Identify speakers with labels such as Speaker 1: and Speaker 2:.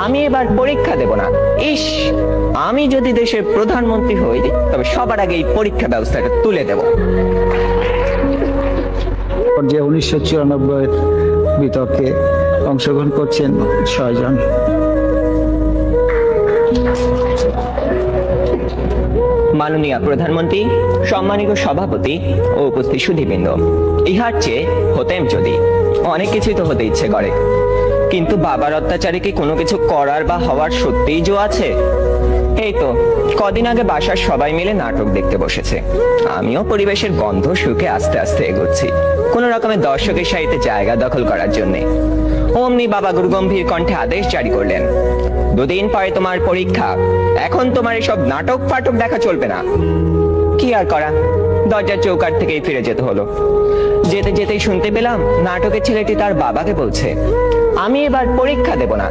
Speaker 1: আমি এবার পরীক্ষা দেব না। ইস, আমি যদি দেশের প্রধানমন্ত্রী হই তবে সবার আগে এই পরীক্ষা ব্যবস্থাটা তুলে দেব।
Speaker 2: যে 1994 বিতর্কে অংশগ্রহণ করছেন 6 জন।
Speaker 1: মাননীয় প্রধানমন্ত্রী, সম্মানিত সভাপতি ও উপস্থিত সুধীবৃন্দ, ইহার চেয়ে হতেম যদি। অনেক কিছুই তো হতে ইচ্ছে করে, কিন্তু বাবার অত্যাচারে কি কোনো কিছু করার বা হওয়ার সত্যিই জো আছে? এই তো কদিন আগে বাসার সবাই মিলে নাটক দেখতে বসেছে। আমিও পরিবেশের গন্ধ শুকে আস্তে আস্তে এগোচ্ছি কোন রকমের দর্শকের সারিতে জায়গা দখল করার জন্য। অমনি বাবা গুরুগম্ভীর কণ্ঠে আদেশ জারি করলেন, 2 দিন পরে তোমার পরীক্ষা, এখন তোমার এসব নাটক ফাটক দেখা চলবে না। কি আর করা, দরজার চৌকাঠ থেকেই ফিরে যেতে হলো। যেতে যেতেই শুনতে পেলাম নাটকের ছেলেটি তার বাবাকে বলছে, আমি এবার পরীক্ষা দেব না।